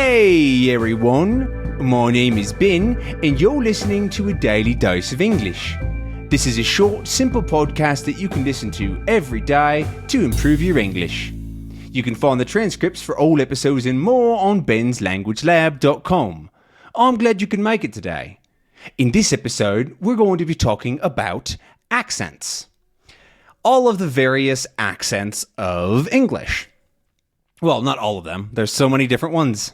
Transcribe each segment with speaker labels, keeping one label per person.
Speaker 1: Hey everyone, my name is Ben and you're listening to a daily dose of English. This is a short, simple podcast that you can listen to every day to improve your English. You can find the transcripts for all episodes and more on benslanguagelab.com. I'm glad you can make it today. In this episode, we're going to be talking about accents. All of the various accents of English. Well, not all of them. There's so many different ones.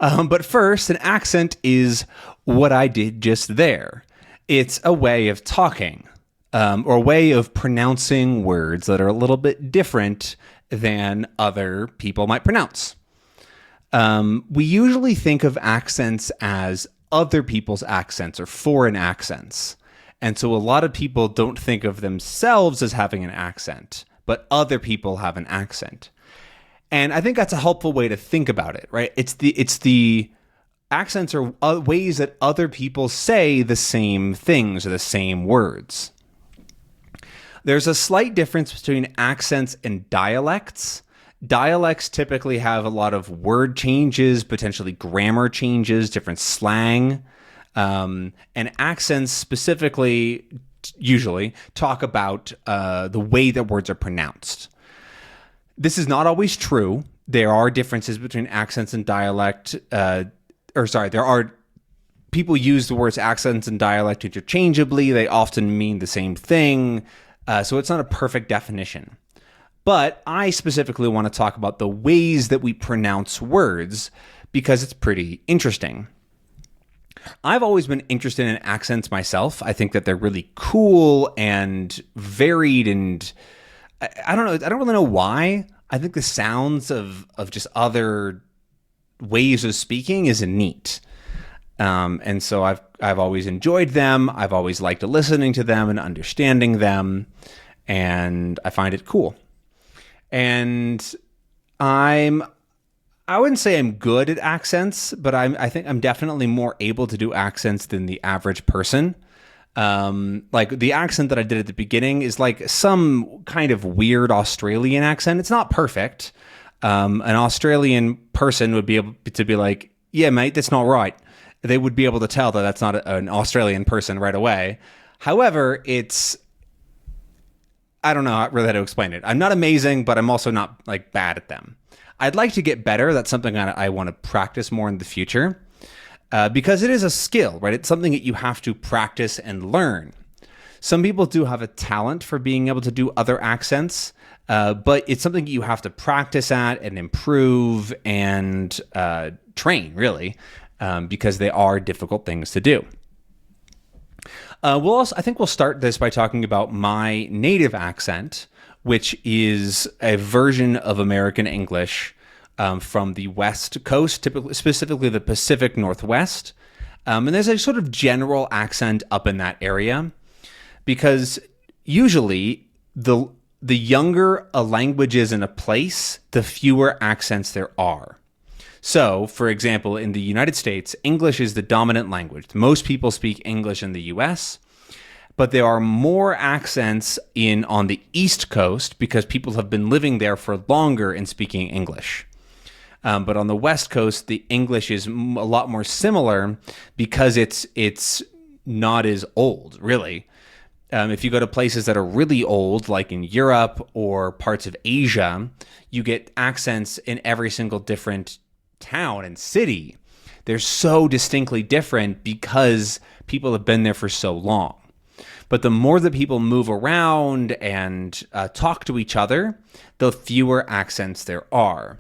Speaker 1: But first, an accent is what I did just there. It's a way of talking, or a way of pronouncing words that are a little bit different than other people might pronounce. We usually think of accents as other people's accents or foreign accents. And so a lot of people don't think of themselves as having an accent, but other people have an accent. And I think that's a helpful way to think about it, right? It's the accents are ways that other people say the same things or the same words. There's a slight difference between accents and dialects. Dialects typically have a lot of word changes, potentially grammar changes, different slang. And accents specifically usually talk about the way that words are pronounced. This is not always true. There are differences between accents and dialect. People use the words accents and dialect interchangeably. They often mean the same thing. So it's not a perfect definition. But I specifically want to talk about the ways that we pronounce words because it's pretty interesting. I've always been interested in accents myself. I think that they're really cool and varied, and I don't know. I don't really know why. I think the sounds of just other ways of speaking is neat. And so I've always enjoyed them. I've always liked listening to them and understanding them, and I find it cool. And I wouldn't say I'm good at accents, but I think I'm definitely more able to do accents than the average person. Like the accent that I did at the beginning is like some kind of weird Australian accent. It's not perfect. An Australian person would be able to be like, yeah, mate, that's not right. They would be able to tell that that's not an Australian person right away. However, I don't know really how to explain it. I'm not amazing, but I'm also not like bad at them. I'd like to get better. That's something I want to practice more in the future. Because it is a skill, right? It's something that you have to practice and learn. Some people do have a talent for being able to do other accents, but it's something you have to practice at and improve and train, because they are difficult things to do. I think we'll start this by talking about my native accent, which is a version of American English from the West Coast, specifically the Pacific Northwest. And there's a sort of general accent up in that area because usually the younger a language is in a place, the fewer accents there are. So, for example, in the United States, English is the dominant language. Most people speak English in the US, but there are more accents on the East Coast because people have been living there for longer and speaking English. But on the West Coast, the English is a lot more similar because it's not as old, really. If you go to places that are really old, like in Europe or parts of Asia, you get accents in every single different town and city. They're so distinctly different because people have been there for so long. But the more that people move around and talk to each other, the fewer accents there are.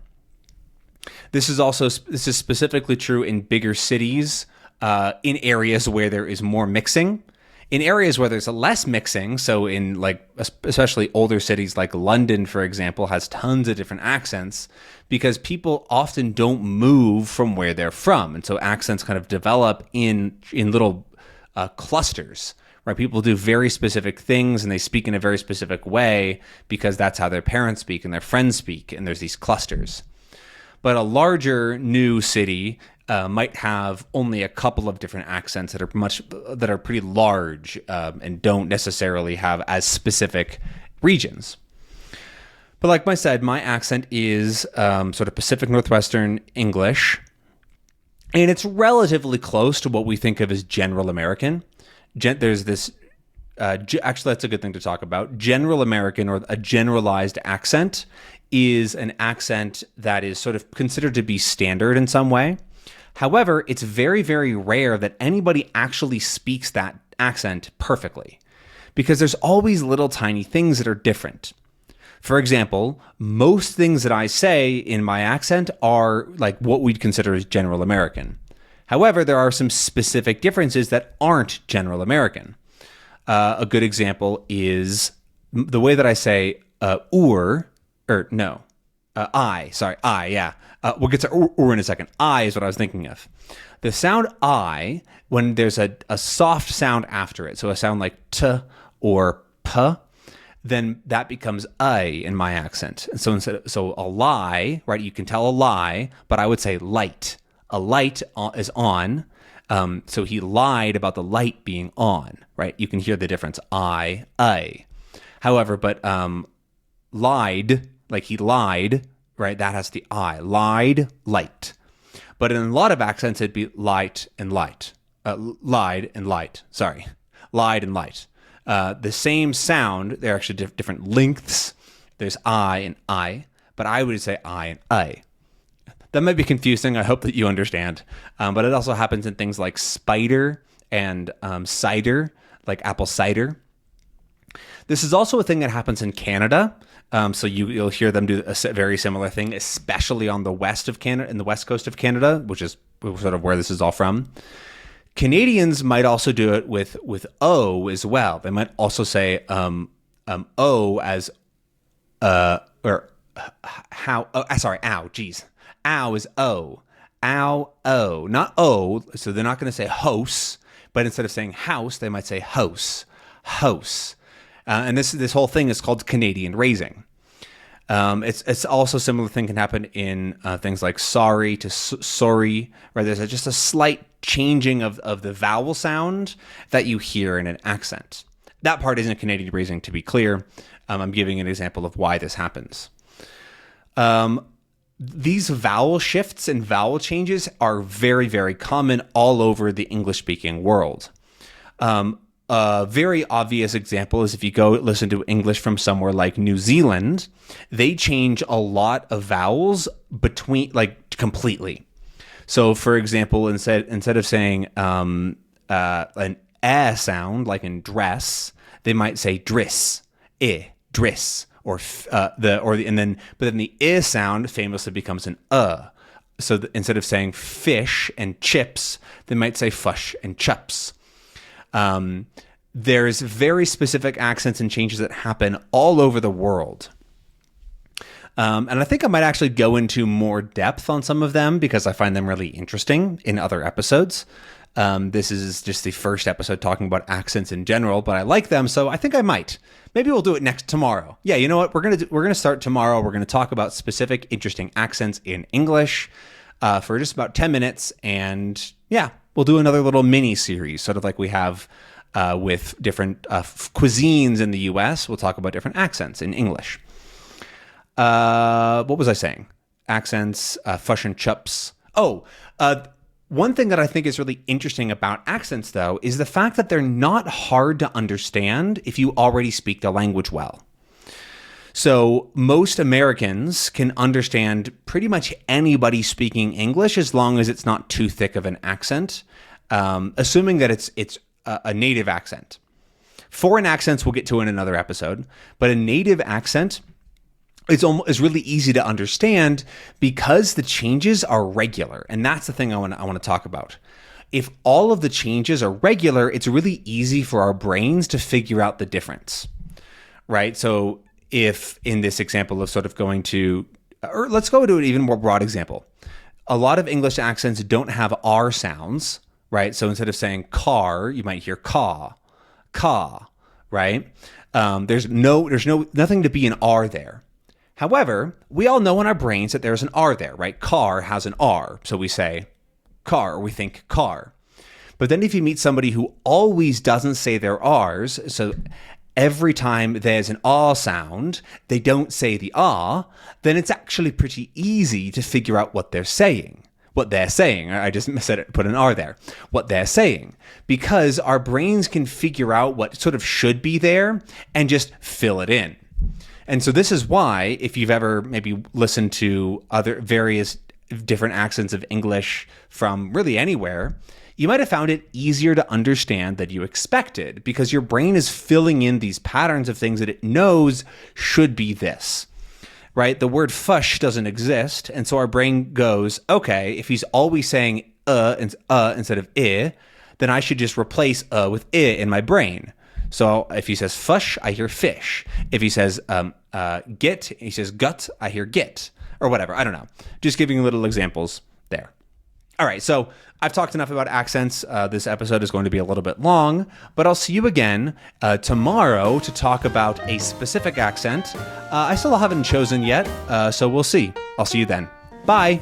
Speaker 1: This is specifically true in bigger cities, in areas where there is more mixing. In areas where there's less mixing, so in like especially older cities like London, for example, has tons of different accents because people often don't move from where they're from, and so accents kind of develop in little clusters. Right? People do very specific things and they speak in a very specific way because that's how their parents speak and their friends speak, and there's these clusters. But a larger new city might have only a couple of different accents that are pretty large and don't necessarily have as specific regions. But like I said, my accent is sort of Pacific Northwestern English. And it's relatively close to what we think of as general American. There's this, actually, that's a good thing to talk about. General American, or a generalized accent, is an accent that is sort of considered to be standard in some way. However, it's very, very rare that anybody actually speaks that accent perfectly, because there's always little tiny things that are different. For example, most things that I say in my accent are like what we'd consider as general American. However, there are some specific differences that aren't general American. A good example is the way that I say I. We'll get to or in a second. I is what I was thinking of. The sound I, when there's a soft sound after it, so a sound like t or p, then that becomes I in my accent. And so a lie, right? You can tell a lie, but I would say light. A light is on. So he lied about the light being on, right? You can hear the difference. I. However, but lied, like he lied, right? That has the I. Lied, light. But in a lot of accents, it'd be light and light. Lied and light. Sorry. Lied and light. The same sound, they're actually different lengths. There's I and I, but I would say I and I. That might be confusing. I hope that you understand. But it also happens in things like spider and cider, like apple cider. This is also a thing that happens in Canada. So you'll hear them do a very similar thing, especially on the west of Canada, in the west coast of Canada, which is sort of where this is all from. Canadians might also do it with O as well. They might also say O as or how. Sorry, ow. Geez, ow is O. Ow, O, not O. So they're not going to say house, but instead of saying house, they might say house, house. And this whole thing is called Canadian raising. It's also a similar thing can happen in things like sorry to sorry, right? There's just a slight changing of the vowel sound that you hear in an accent. That part isn't Canadian raising, to be clear. I'm giving an example of why this happens. These vowel shifts and vowel changes are very, very common all over the English-speaking world. A very obvious example is if you go listen to English from somewhere like New Zealand, they change a lot of vowels completely. So, for example, instead of saying an eh sound like in dress, they might say driss, driss, but then the I sound famously becomes an So instead of saying fish and chips, they might say fush and chups. There's very specific accents and changes that happen all over the world. And I think I might actually go into more depth on some of them because I find them really interesting in other episodes. This is just the first episode talking about accents in general, but I like them, so I think I might. Maybe we'll do it tomorrow. Yeah, you know what? We're gonna start tomorrow. We're gonna talk about specific, interesting accents in English for just about 10 minutes, and yeah, we'll do another little mini series, sort of like we have with different cuisines in the U.S. We'll talk about different accents in English. What was I saying? Accents, fush and chups. One thing that I think is really interesting about accents, though, is the fact that they're not hard to understand if you already speak the language well. So most Americans can understand pretty much anybody speaking English as long as it's not too thick of an accent, assuming that it's a native accent. Foreign accents we'll get to in another episode, but a native accent is really easy to understand because the changes are regular. And that's the thing I want to talk about. If all of the changes are regular, it's really easy for our brains to figure out the difference, right? So if in this example of sort of going to, or let's go to an even more broad example. A lot of English accents don't have R sounds, right? So instead of saying car, you might hear caw, right? There's nothing to be an R there. However, we all know in our brains that there's an R there, right? Car has an R, so we say car, or we think car. But then if you meet somebody who always doesn't say their R's, so every time there's an ah sound, they don't say the ah, then it's actually pretty easy to figure out what they're saying, What they're saying. I just said it, put an R there. What they're saying. Because our brains can figure out what sort of should be there and just fill it in. And so this is why, if you've ever maybe listened to other various different accents of English from really anywhere, you might have found it easier to understand than you expected, because your brain is filling in these patterns of things that it knows should be this. Right? The word fush doesn't exist. And so our brain goes, okay, if he's always saying instead of I, then I should just replace with I in my brain. So if he says fush, I hear fish. If he says get, he says gut, I hear get, or whatever. I don't know. Just giving you little examples there. All right, so I've talked enough about accents. This episode is going to be a little bit long, but I'll see you again tomorrow to talk about a specific accent. I still haven't chosen yet, so we'll see. I'll see you then. Bye.